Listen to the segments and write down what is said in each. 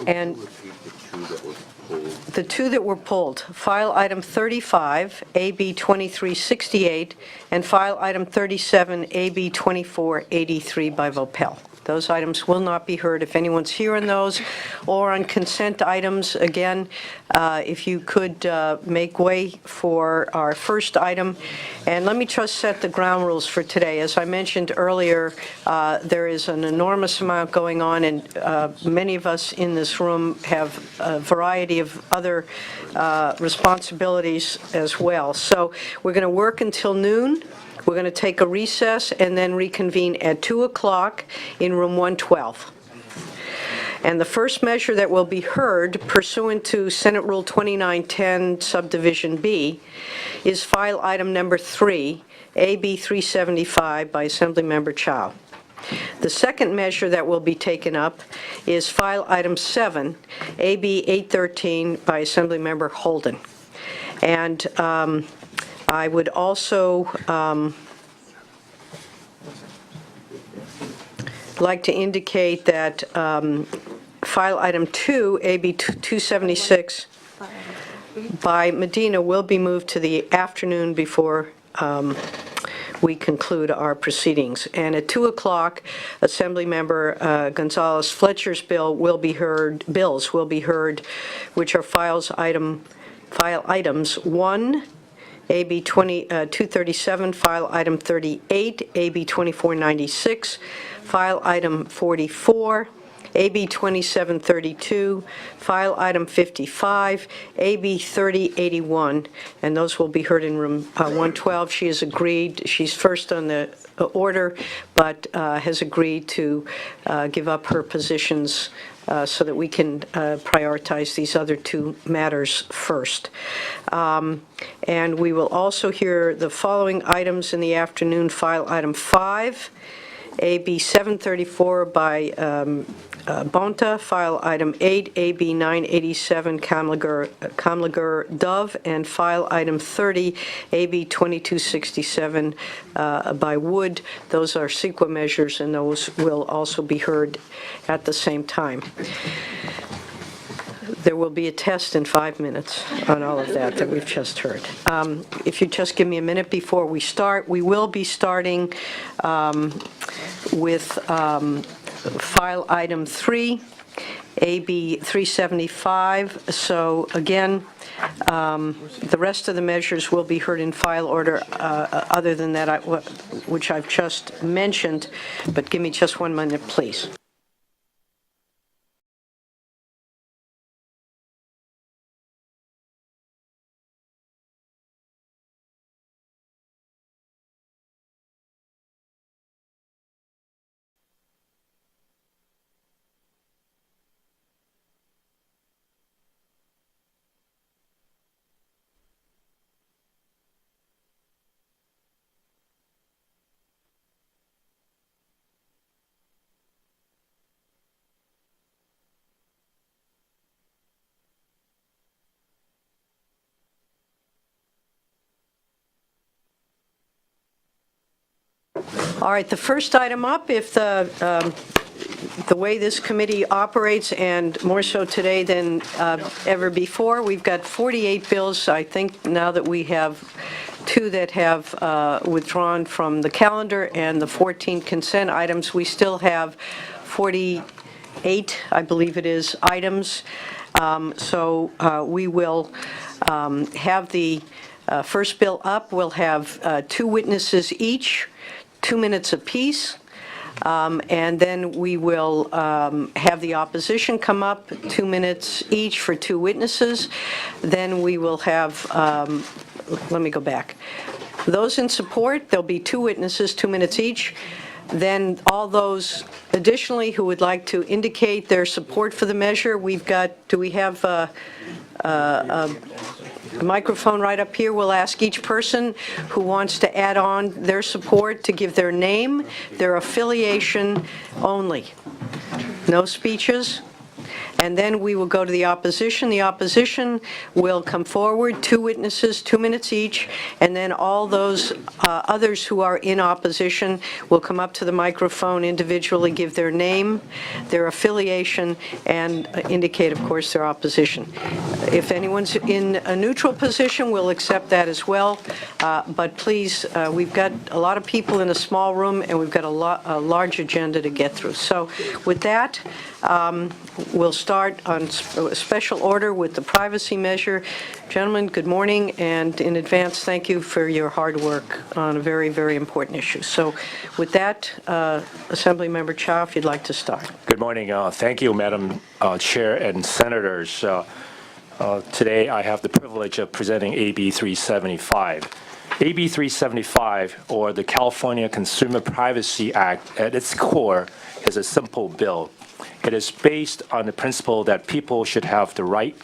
And The two that were pulled, file item 35, AB 2368, and file item 37, AB 2483 by Vopel. Those items will not be heard. If anyone's here on those or on consent items, again, if you could make way for our first item. And let me just set the ground rules for today. As I mentioned earlier, there is an enormous amount going on, and many of us in this room have a variety of other responsibilities as well. So we're going to work until noon. We're going to take a recess and then reconvene at 2 o'clock in room 112. And the first measure that will be heard pursuant to Senate Rule 2910 subdivision B is file item number 3, AB 375 by Assemblymember Chow. The second measure that will be taken up is file item 7, AB 813 by Assemblymember Holden. And I would also like to indicate that file item 2, AB 276 by Medina, will be moved to the afternoon before we conclude our proceedings. And at 2 o'clock, Assemblymember Gonzalez Fletcher's bills will be heard, which are file items 1, AB 237, file item 38, AB 2496, file item 44, AB 2732, file item 55, AB 3081, and those will be heard in room 112. She has agreed, she's first on the order, but has agreed to give up her positions so that we can prioritize these other two matters first. And we will also hear the following items in the afternoon. File item 5, AB 734 by Bonta, file item 8, AB 987, Kamlager Dove, and file item 30, AB 2267 by Wood. Those are CEQA measures, and those will also be heard at the same time. There will be a test in 5 minutes on all of that we've just heard. If you just give me a minute before we start, we will be starting with file item 3, AB 375. So again, the rest of the measures will be heard in file order other than that, which I've just mentioned. But give me just 1 minute, please. All right, the first item up, if the way this committee operates, and more so today than ever before, we've got 48 bills. I think now that we have 2 that have withdrawn from the calendar and the 14 consent items, we still have 48, I believe it is, items. So we will have the first bill up. We'll have 2 witnesses each, 2 minutes apiece, and then we will have the opposition come up, 2 minutes each for 2 witnesses. Then we will have, let me go back. Those in support, there'll be 2 witnesses, 2 minutes each. Then all those additionally who would like to indicate their support for the measure, we've got, do we have a microphone right up here? We'll ask each person who wants to add on their support to give their name, their affiliation only. No speeches. and then we will go to the opposition. The opposition will come forward, 2 witnesses, 2 minutes each, and then all those others who are in opposition will come up to the microphone individually, give their name, their affiliation, and indicate, of course, their opposition. If anyone's in a neutral position, we'll accept that as well. But please, we've got a lot of people in a small room, and we've got a large agenda to get through. So with that, we'll start on special order with the privacy measure. Gentlemen, good morning, and in advance, thank you for your hard work on a very, very important issue. So with that, Assemblymember Chow, if you'd like to start. Good morning. Thank you, Madam Chair and Senators. Today, I have the privilege of presenting AB 375. AB 375, or the California Consumer Privacy Act, at its core is a simple bill. It is based on the principle that people should have the right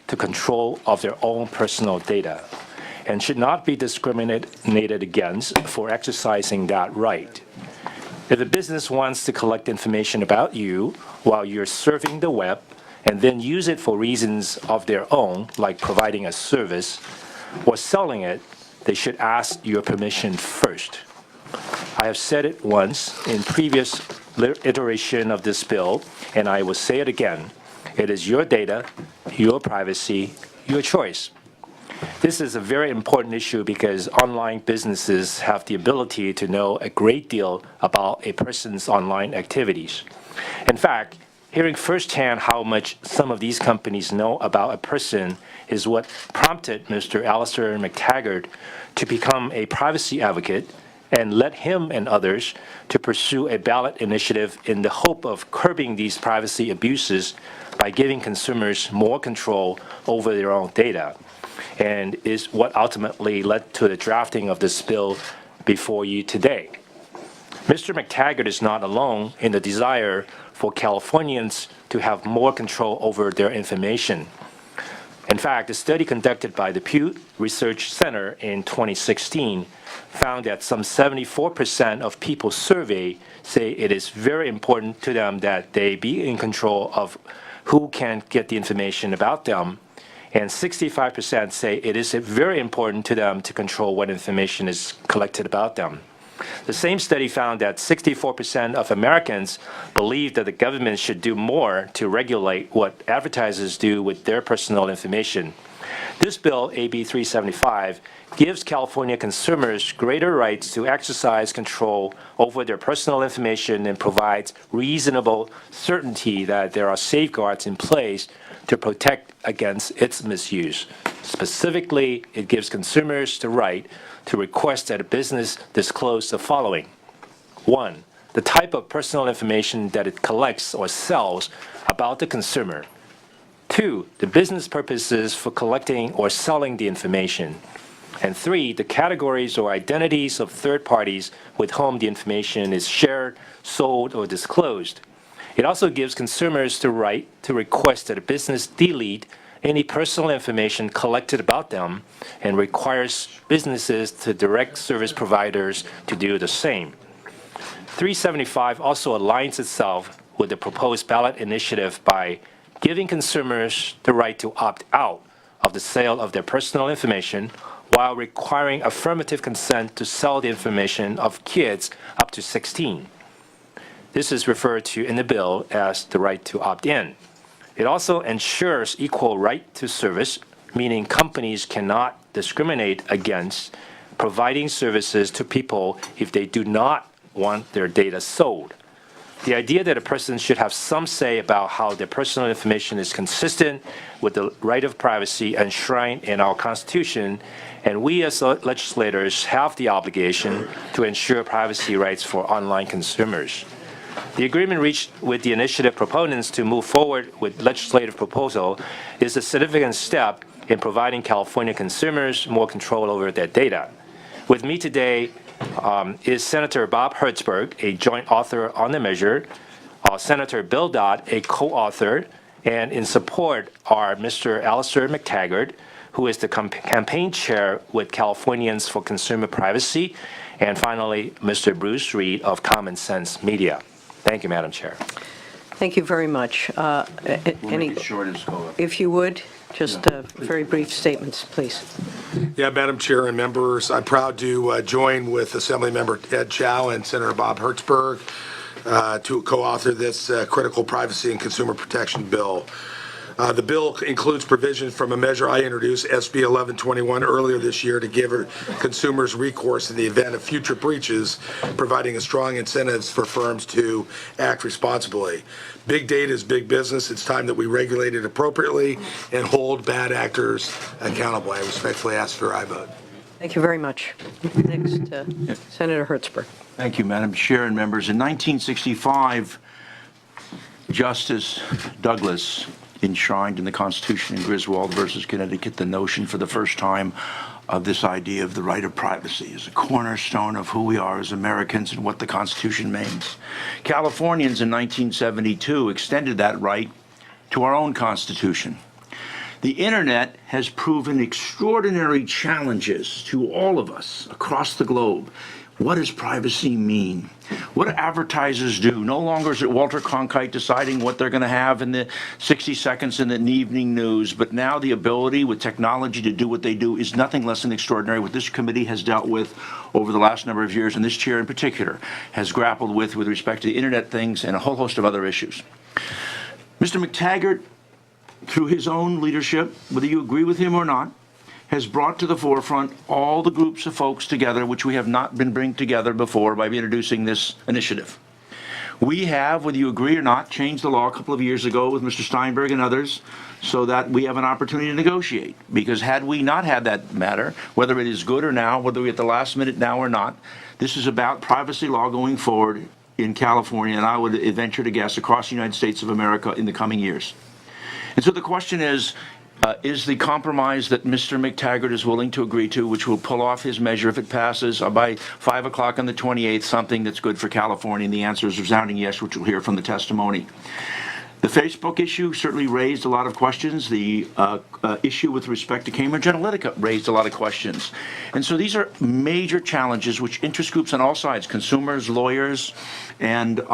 to control of their own personal data and should not be discriminated against for exercising that right. If a business wants to collect information about you while you're surfing the web and then use it for reasons of their own, like providing a service or selling it, they should ask your permission first. I have said it once in previous iteration of this bill, and I will say it again. It is your data, your privacy, your choice. This is a very important issue because online businesses have the ability to know a great deal about a person's online activities. In fact, hearing firsthand how much some of these companies know about a person is what prompted Mr. Alistair McTaggart to become a privacy advocate and led him and others to pursue a ballot initiative in the hope of curbing these privacy abuses by giving consumers more control over their own data, and is what ultimately led to the drafting of this bill before you today. Mr. McTaggart is not alone in the desire for Californians to have more control over their information. In fact, a study conducted by the Pew Research Center in 2016 found that some 74% of people surveyed say it is very important to them that they be in control of who can get the information about them, and 65% say it is very important to them to control what information is collected about them. The same study found that 64% of Americans believe that the government should do more to regulate what advertisers do with their personal information. This bill, AB 375, gives California consumers greater rights to exercise control over their personal information and provides reasonable certainty that there are safeguards in place to protect against its misuse. Specifically, it gives consumers the right to request that a business disclose the following. 1, the type of personal information that it collects or sells about the consumer. 2, the business purposes for collecting or selling the information. And 3, the categories or identities of third parties with whom the information is shared, sold, or disclosed. It also gives consumers the right to request that a business delete any personal information collected about them and requires businesses to direct service providers to do the same. 375 also aligns itself with the proposed ballot initiative by giving consumers the right to opt out of the sale of their personal information while requiring affirmative consent to sell the information of kids up to 16. This is referred to in the bill as the right to opt in. It also ensures equal right to service, meaning companies cannot discriminate against providing services to people if they do not want their data sold. The idea that a person should have some say about how their personal information is consistent with the right of privacy enshrined in our Constitution, and we as legislators have the obligation to ensure privacy rights for online consumers. The agreement reached with the initiative proponents to move forward with legislative proposal is a significant step in providing California consumers more control over their data. With me today is Senator Bob Hertzberg, a joint author on the measure, Senator Bill Dodd, a co-author, and in support are Mr. Alistair McTaggart, who is the campaign chair with Californians for Consumer Privacy, and finally, Mr. Bruce Reed of Common Sense Media. Thank you, Madam Chair. Thank you very much. We'll make it short as go. If you would, just very brief statements, please. Yeah, Madam Chair and members, I'm proud to join with Assemblymember Ed Chow and Senator Bob Hertzberg to co-author this critical privacy and consumer protection bill. The bill includes provisions from a measure I introduced, SB 1121, earlier this year to give consumers recourse in the event of future breaches, providing a strong incentives for firms to act responsibly. Big data is big business. It's time that we regulate it appropriately and hold bad actors accountable. I respectfully ask for your aye vote. Thank you very much. Next, Senator Hertzberg. Thank you, Madam Chair and members. In 1965, Justice Douglas enshrined in the Constitution in Griswold versus Connecticut the notion for the first time of this idea of the right of privacy as a cornerstone of who we are as Americans and what the Constitution means. Californians in 1972 extended that right to our own Constitution. The internet has proven extraordinary challenges to all of us across the globe. What does privacy mean? What do advertisers do? No longer is it Walter Cronkite deciding what they're going to have in the 60 seconds in the evening news, but now the ability with technology to do what they do is nothing less than extraordinary. What this committee has dealt with over the last number of years, and this chair in particular, has grappled with respect to the internet things and a whole host of other issues. Mr. McTaggart, through his own leadership, whether you agree with him or not, has brought to the forefront all the groups of folks together which we have not been bringing together before by introducing this initiative. We have, whether you agree or not, changed the law a couple of years ago with Mr. Steinberg and others so that we have an opportunity to negotiate. Because had we not had that matter, whether it is good or now, whether we're at the last minute now or not, this is about privacy law going forward in California, and I would venture to guess across the United States of America in the coming years. And so the question is the compromise that Mr. McTaggart is willing to agree to, which will pull off his measure if it passes by 5 o'clock on the 28th, something that's good for California? And the answer is a resounding yes, which we'll hear from the testimony. The Facebook issue certainly raised a lot of questions. The issue with respect to Cambridge Analytica raised a lot of questions. And so these are major challenges which interest groups on all sides, consumers, lawyers, and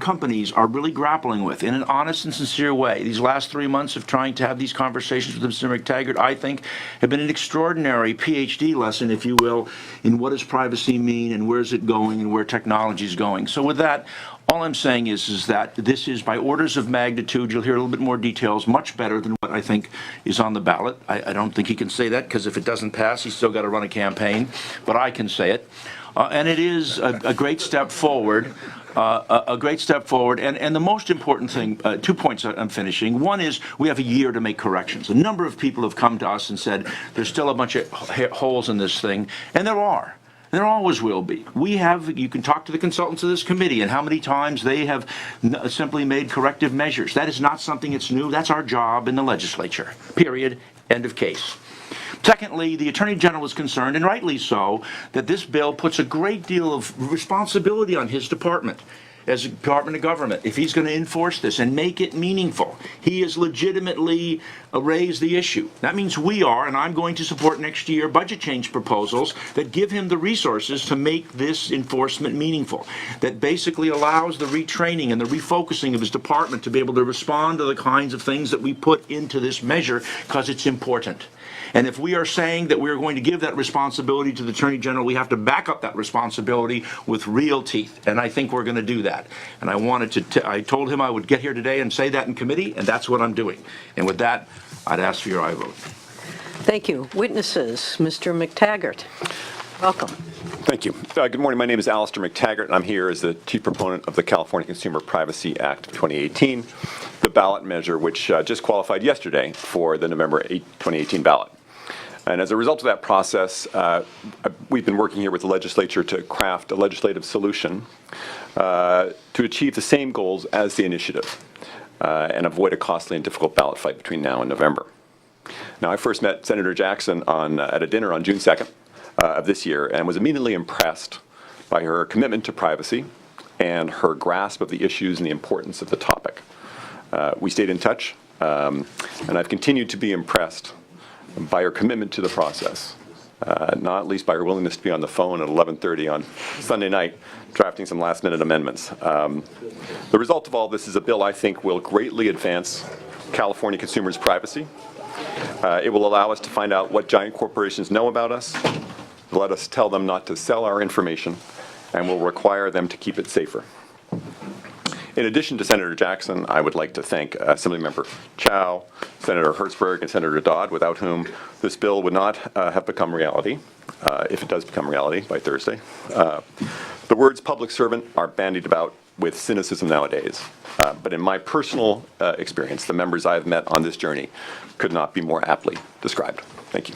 companies are really grappling with in an honest and sincere way. These last 3 months of trying to have these conversations with Mr. McTaggart, I think, have been an extraordinary PhD lesson, if you will, in what does privacy mean and where is it going and where technology is going. So with that, all I'm saying is that this is, by orders of magnitude, you'll hear a little bit more details, much better than what I think is on the ballot. I don't think he can say that, because if it doesn't pass, he's still got to run a campaign, but I can say it. And it is a great step forward, and the most important thing, 2 points I'm finishing. One is we have a year to make corrections. A number of people have come to us and said there's still a bunch of holes in this thing, and there are. There always will be. You can talk to the consultants of this committee and how many times they have simply made corrective measures. That is not something that's new. That's our job in the legislature, period, end of case. Secondly, the Attorney General is concerned, and rightly so, that this bill puts a great deal of responsibility on his department. As a Department of Government, if he's going to enforce this and make it meaningful, he has legitimately raised the issue. That means we are, and I'm going to support next year budget change proposals that give him the resources to make this enforcement meaningful, that basically allows the retraining and the refocusing of his department to be able to respond to the kinds of things that we put into this measure, because it's important. And if we are saying that we're going to give that responsibility to the Attorney General, we have to back up that responsibility with real teeth. And I think we're going to do that. And I told him I would get here today and say that in committee, and that's what I'm doing. And with that, I'd ask for your aye vote. Thank you. Witnesses, Mr. McTaggart, welcome. Thank you. Good morning. My name is Alistair McTaggart, and I'm here as the chief proponent of the California Consumer Privacy Act of 2018, the ballot measure which just qualified yesterday for the November 8, 2018 ballot. And as a result of that process, we've been working here with the legislature to craft a legislative solution to achieve the same goals as the initiative and avoid a costly and difficult ballot fight between now and November. Now, I first met Senator Jackson at a dinner on June 2nd of this year, and was immediately impressed by her commitment to privacy and her grasp of the issues and the importance of the topic. We stayed in touch, and I've continued to be impressed by her commitment to the process. not least by her willingness to be on the phone at 11:30 on Sunday night, drafting some last-minute amendments. The result of all this is a bill I think will greatly advance California consumers' privacy. It will allow us to find out what giant corporations know about us, let us tell them not to sell our information, and will require them to keep it safer. In addition to Senator Jackson, I would like to thank Assemblymember Chow, Senator Hertzberg, and Senator Dodd, without whom this bill would not have become reality, if it does become reality by Thursday. The words public servant are bandied about with cynicism nowadays. But in my personal experience, the members I have met on this journey could not be more aptly described. Thank you.